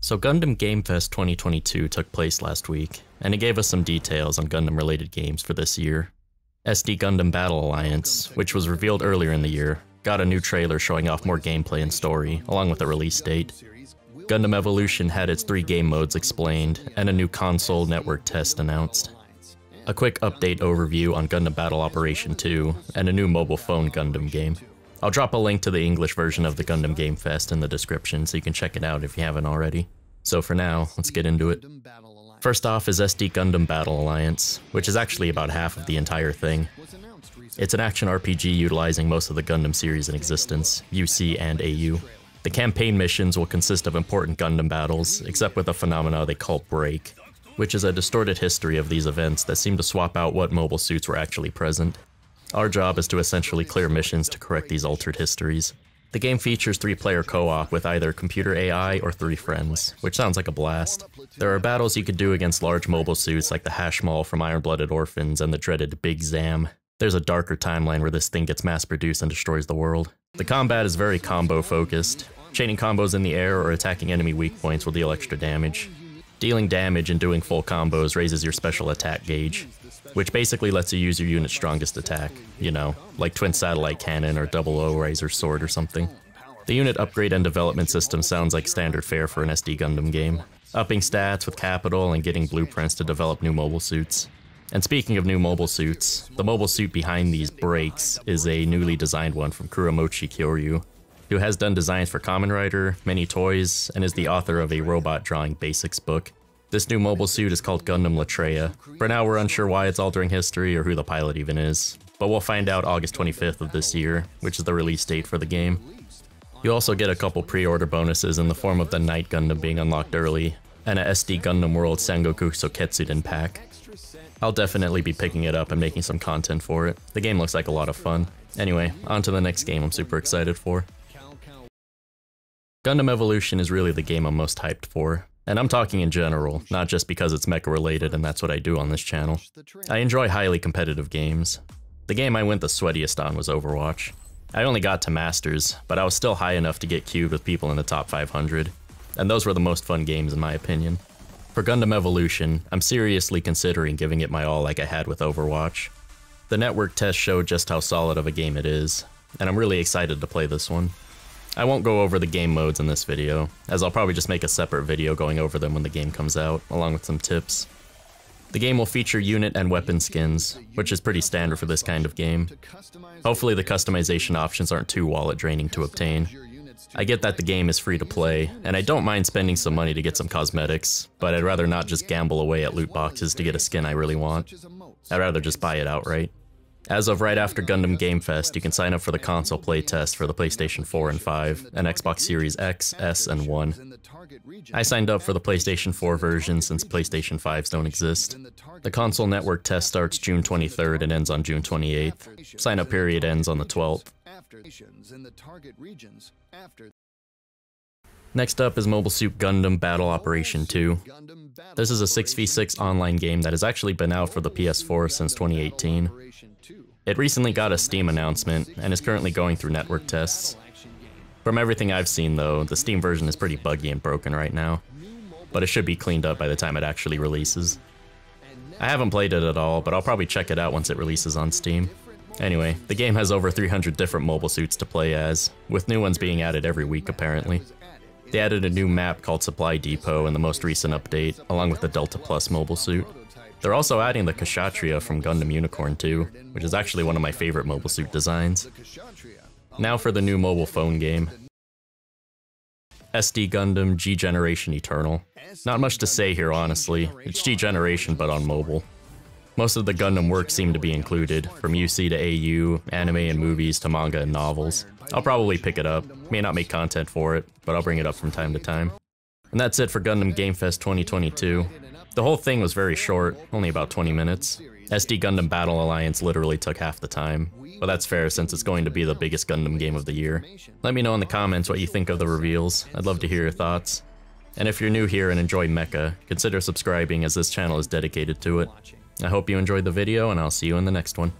So Gundam Game Fest 2022 took place last week, and it gave us some details on Gundam-related games for this year. SD Gundam Battle Alliance, which was revealed earlier in the year, got a new trailer showing off more gameplay and story, along with a release date. Gundam Evolution had its 3 game modes explained, and a new console network test announced. A quick update overview on Gundam Battle Operation 2, and a new mobile phone Gundam game. I'll drop a link to the English version of the Gundam Game Fest in the description so you can check it out if you haven't already. So for now, let's get into it. First off is SD Gundam Battle Alliance, which is actually about half of the entire thing. It's an action RPG utilizing most of the Gundam series in existence, UC and AU. The campaign missions will consist of important Gundam battles, except with a phenomena they call Break, which is a distorted history of these events that seem to swap out what mobile suits were actually present. Our job is to essentially clear missions to correct these altered histories. The game features 3-player co-op with either computer AI or 3 friends, which sounds like a blast. There are battles you could do against large mobile suits like the Hashmal from Iron-Blooded Orphans and the dreaded Big Zam. There's a darker timeline where this thing gets mass-produced and destroys the world. The combat is very combo-focused. Chaining combos in the air or attacking enemy weak points will deal extra damage. Dealing damage and doing full combos raises your special attack gauge, which basically lets you use your unit's strongest attack, you know, like Twin Satellite Cannon or Double O Razor Sword or something. The unit upgrade and development system sounds like standard fare for an SD Gundam game, upping stats with capital and getting blueprints to develop new mobile suits. And speaking of new mobile suits, the mobile suit behind these breaks is a newly designed one from Kuromochi Kyoryu, who has done designs for Kamen Rider, many toys, and is the author of a robot drawing basics book. This new mobile suit is called Gundam Latreia. For now, we're unsure why it's altering history or who the pilot even is, but we'll find out August 25th of this year, which is the release date for the game. You also get a couple pre-order bonuses in the form of the Night Gundam being unlocked early, and a SD Gundam World Sengoku Soketsuden pack. I'll definitely be picking it up and making some content for it. The game looks like a lot of fun. Anyway, on to the next game I'm super excited for. Gundam Evolution is really the game I'm most hyped for. And I'm talking in general, not just because it's mecha related and that's what I do on this channel. I enjoy highly competitive games. The game I went the sweatiest on was Overwatch. I only got to Masters, but I was still high enough to get queued with people in the top 500. And those were the most fun games in my opinion. For Gundam Evolution, I'm seriously considering giving it my all like I had with Overwatch. The network test showed just how solid of a game it is, and I'm really excited to play this one. I won't go over the game modes in this video, as I'll probably just make a separate video going over them when the game comes out, along with some tips. The game will feature unit and weapon skins, which is pretty standard for this kind of game. Hopefully the customization options aren't too wallet draining to obtain. I get that the game is free to play, and I don't mind spending some money to get some cosmetics, but I'd rather not just gamble away at loot boxes to get a skin I really want. I'd rather just buy it outright. As of right after Gundam Game Fest, you can sign up for the console playtest for the PlayStation 4 and 5, and Xbox Series X, S, and 1. I signed up for the PlayStation 4 version since PlayStation 5s don't exist. The console network test starts June 23rd and ends on June 28th. Sign-up period ends on the 12th. Next up is Mobile Suit Gundam Battle Operation 2. This is a 6v6 online game that has actually been out for the PS4 since 2018. It recently got a Steam announcement, and is currently going through network tests. From everything I've seen though, the Steam version is pretty buggy and broken right now, but it should be cleaned up by the time it actually releases. I haven't played it at all, but I'll probably check it out once it releases on Steam. Anyway, the game has over 300 different mobile suits to play as, with new ones being added every week apparently. They added a new map called Supply Depot in the most recent update, along with the Delta Plus mobile suit. They're also adding the Kshatriya from Gundam Unicorn 2, which is actually one of my favorite mobile suit designs. Now for the new mobile phone game. SD Gundam G-Generation Eternal. Not much to say here honestly, it's G-Generation but on mobile. Most of the Gundam works seem to be included, from UC to AU, anime and movies to manga and novels. I'll probably pick it up, may not make content for it, but I'll bring it up from time to time. And that's it for Gundam Game Fest 2022. The whole thing was very short, only about 20 minutes. SD Gundam Battle Alliance literally took half the time, but that's fair since it's going to be the biggest Gundam game of the year. Let me know in the comments what you think of the reveals, I'd love to hear your thoughts. And if you're new here and enjoy mecha, consider subscribing as this channel is dedicated to it. I hope you enjoyed the video and I'll see you in the next one.